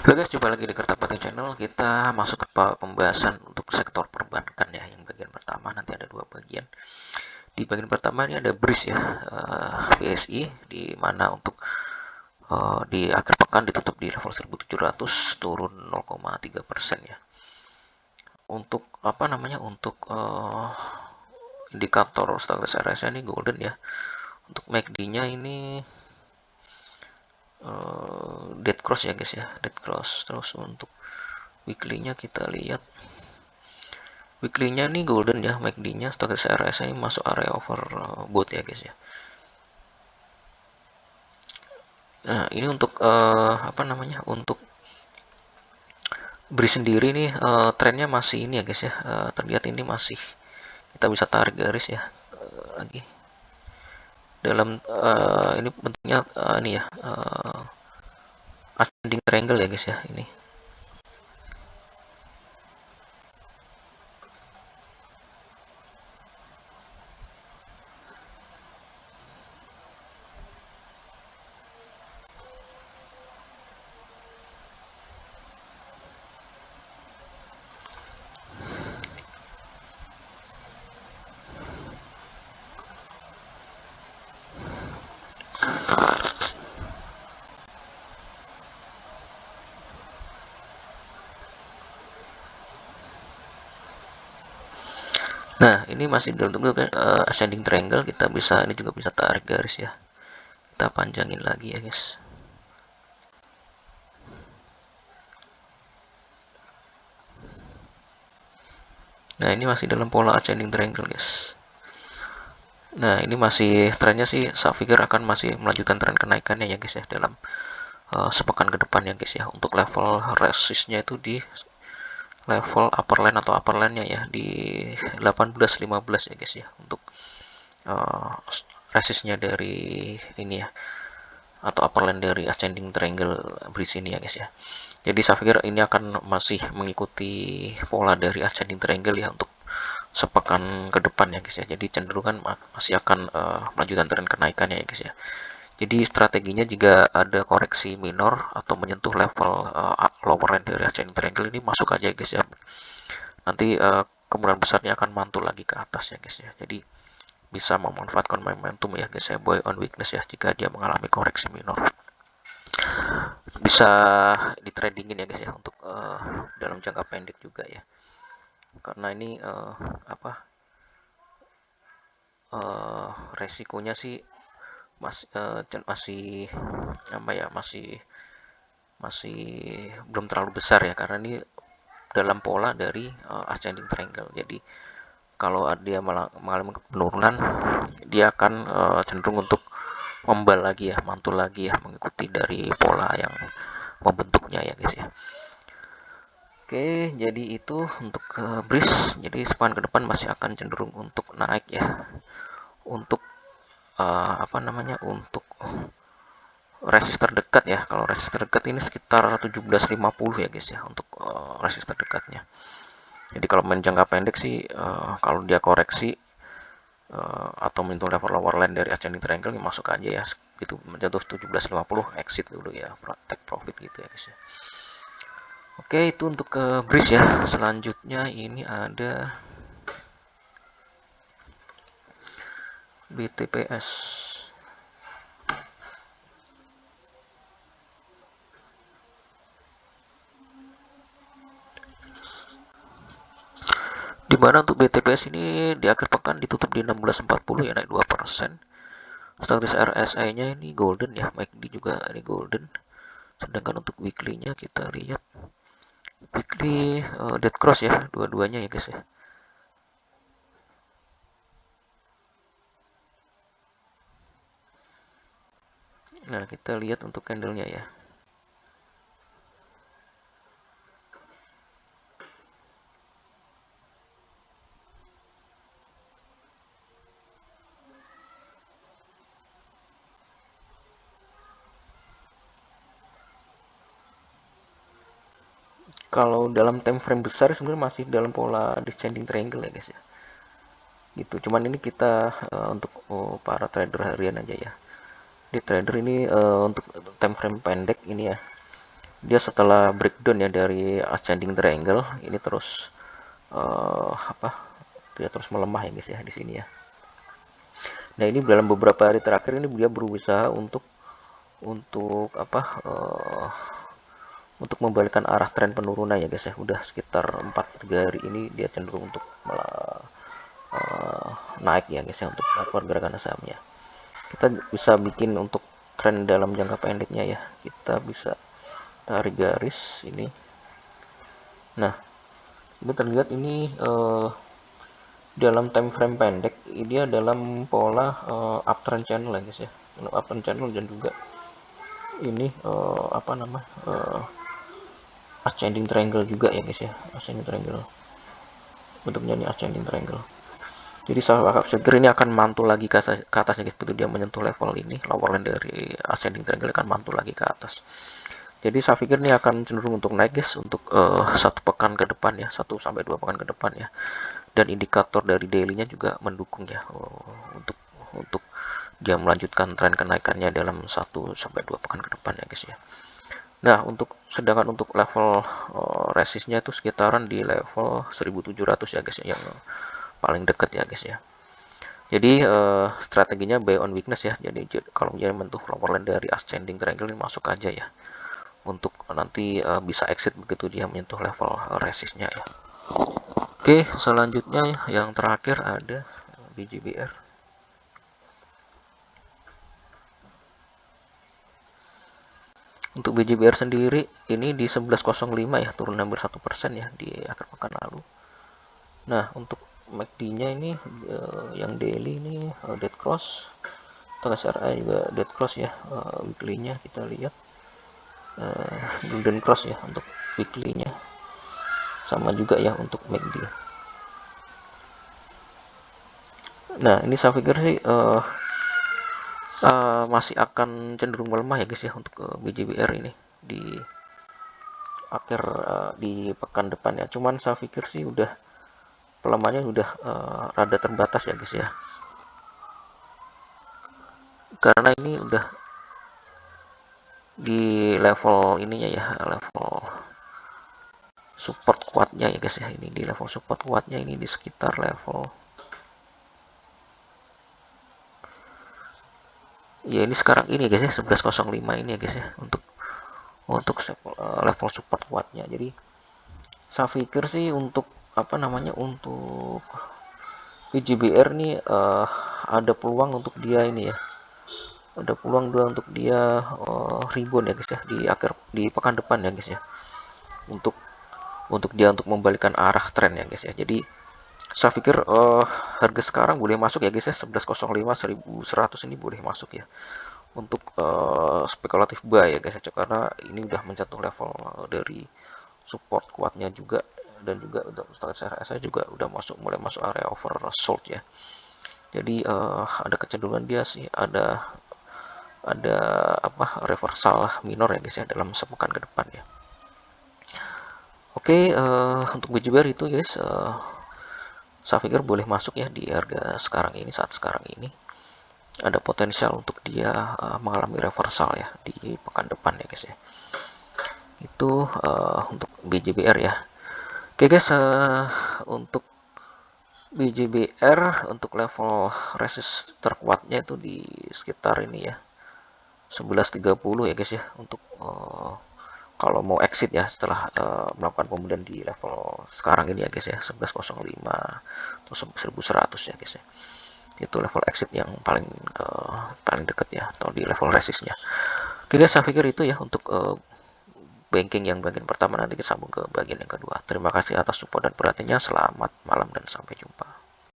Halo guys, jumpa lagi di Kertapati Channel. Kita masuk ke pembahasan untuk sektor perbankan ya. Yang bagian pertama nanti ada dua bagian. Di bagian pertama ini ada BRIS ya, BSI, di mana untuk di akhir pekan ditutup di level 1.700, turun 0,3% ya. Untuk apa namanya? Untuk indikator stabilitas RSI ini golden ya. Untuk MACD-nya ini dead cross ya guys ya, dead cross. Terus untuk weekly-nya kita lihat, weekly-nya nih golden ya, MACD-nya stabilitas RSI masuk area overbought ya guys ya. Nah ini untuk apa namanya, untuk BRI sendiri nih trennya masih ini ya guys ya, terlihat ini masih kita bisa tarik garis ya lagi dalam ini bentuknya ini ya, ascending triangle ya guys ya ini. Nah ini masih dalam bentuk ascending triangle, kita bisa ini juga bisa tarik garis ya, kita panjangin lagi ya guys. Nah ini masih dalam pola ascending triangle guys. Nah ini masih trennya sih, saya pikir akan masih melanjutkan tren kenaikannya ya guys ya, dalam sepekan ke depan ya guys ya. Untuk level resistnya itu di level upper line atau upper line-nya ya di 18.15 ya guys ya, untuk uh, resistnya dari ini ya, atau upper line dari ascending triangle bridge ini ya guys ya. Jadi saya pikir ini akan masih mengikuti pola dari ascending triangle ya untuk sepekan ke depan ya guys ya. Jadi cenderungan masih akan melanjutkan tren kenaikannya ya guys ya. Jadi strateginya jika ada koreksi minor atau menyentuh level lower end dari ascending triangle ini, masuk aja ya guys ya. Nanti kemungkinan besarnya akan mantul lagi ke atas ya guys ya. Jadi bisa memanfaatkan momentum ya guys ya, buy on weakness ya, jika dia mengalami koreksi minor. Bisa di tradingin ya guys ya, untuk dalam jangka pendek juga ya. Karena ini apa resikonya sih masih apa ya, masih masih belum terlalu besar ya, karena ini dalam pola dari ascending triangle. Jadi kalau dia mengalami penurunan, dia akan cenderung untuk membal lagi ya, mantul lagi ya, mengikuti dari pola yang membentuknya ya guys ya. Oke, jadi itu untuk BRIS. Jadi sepekan ke depan masih akan cenderung untuk naik ya. Untuk apa namanya, untuk resist terdekat ya. Kalau resist terdekat ini sekitar 17.50 ya guys ya, untuk resist terdekatnya. Jadi kalau main jangka pendek sih, kalau dia koreksi atau menyentuh level lower line dari ascending triangle, masuk aja ya. Gitu menjatuh 17.50, exit dulu ya, take profit gitu ya guys ya. Oke, itu untuk ke BRIS ya. Selanjutnya ini ada BTPS. Di mana untuk BTPS ini di akhir pekan ditutup di 16.40 ya, naik 2%. Status RSI-nya ini golden ya, MACD juga ini golden. Sedangkan untuk weekly-nya kita lihat, weekly dead cross ya, dua-duanya ya guys ya. Nah kita lihat untuk candlenya ya. Kalau dalam time frame besar sebenarnya masih dalam pola descending triangle ya guys ya. Gitu. Cuman ini kita untuk para trader harian aja ya. Di trader ini untuk time frame pendek ini ya, dia setelah breakdown ya dari ascending triangle ini terus dia terus melemah ya guys ya di sini ya. Nah ini dalam beberapa hari terakhir ini dia berusaha untuk untuk membalikkan arah tren penurunan ya guys ya. Udah sekitar 3 hari ini dia cenderung untuk naik ya guys ya, untuk laporan gerakan sahamnya. Kita bisa bikin untuk tren dalam jangka pendeknya ya, kita bisa tarik garis ini. Nah ini terlihat ini dalam time frame pendek dia dalam pola uptrend channel ya guys ya, uptrend channel, dan juga ini ascending triangle juga ya guys ya, ascending triangle, bentuknya ini ascending triangle. Jadi saya pikir ini akan mantul lagi ke atasnya guys, begitu dia menyentuh level ini, lower line dari ascending triangle akan mantul lagi ke atas. Jadi saya pikir ini akan cenderung untuk naik guys untuk 1 pekan ke depan ya, 1 sampai 2 pekan ke depan ya. Dan indikator dari daily-nya juga mendukung ya untuk dia melanjutkan tren kenaikannya dalam 1 sampai 2 pekan ke depan ya guys ya. Nah, sedangkan untuk level resistnya itu sekitaran di level 1700 ya guys ya, yang paling dekat ya guys ya. Jadi strateginya buy on weakness ya. Jadi kalau dia menyentuh lower line dari ascending triangle ini masuk aja ya, untuk nanti bisa exit begitu dia menyentuh level resistnya ya. Oke, selanjutnya yang terakhir ada BJBR. Untuk BJBR sendiri ini di 11.05 ya, turun hampir 1% ya di akhir pekan lalu. Nah, untuk MACD-nya ini yang daily ini dead cross, atau SRI juga dead cross ya. Weekly-nya kita lihat golden cross ya untuk weekly-nya, sama juga ya untuk MACD. Nah, ini saya pikir sih masih akan cenderung melemah ya guys ya untuk BJBR ini di akhir di pekan depan ya. Cuman saya pikir sih udah pelemahannya udah rada terbatas ya guys ya, karena ini udah di level ininya ya, level support kuatnya ya guys ya. Ini di level support kuatnya ini di sekitar level ya, ini sekarang ini guys ya, 11.05 ini ya guys ya, untuk level support kuatnya. Jadi saya pikir sih untuk untuk BJBR nih ada peluang untuk dia ini ya, ada peluang untuk dia rebound ya guys ya di pekan depan ya guys ya, untuk dia untuk membalikan arah tren ya guys ya. Jadi saya pikir harga sekarang boleh masuk ya guys ya, 11.05 1100 ini boleh masuk ya untuk spekulatif buy ya guys ya, karena ini udah mencapai level dari support kuatnya juga, dan juga untuk saya juga udah mulai masuk area oversold ya. Jadi ada kecenderungan dia sih ada reversal minor ya guys ya dalam sepekan ke depan ya. Oke, untuk BJBR itu guys saya pikir boleh masuk ya di harga sekarang ini, saat sekarang ini ada potensial untuk dia mengalami reversal ya di pekan depan ya guys ya. Itu untuk BJBR ya. Oke guys, untuk BJBR untuk level resist terkuatnya itu di sekitar ini ya, 11.30 ya guys ya, untuk kalau mau exit ya setelah melakukan pembelian di level sekarang ini ya guys ya, 11.05 atau 1100 ya guys ya. Itu level exit yang paling dekat ya, atau di level resistnya. Oke guys, saya pikir itu ya untuk banking yang bagian pertama. Nanti kita sambung ke bagian yang kedua. Terima kasih atas support dan perhatiannya. Selamat malam dan sampai jumpa.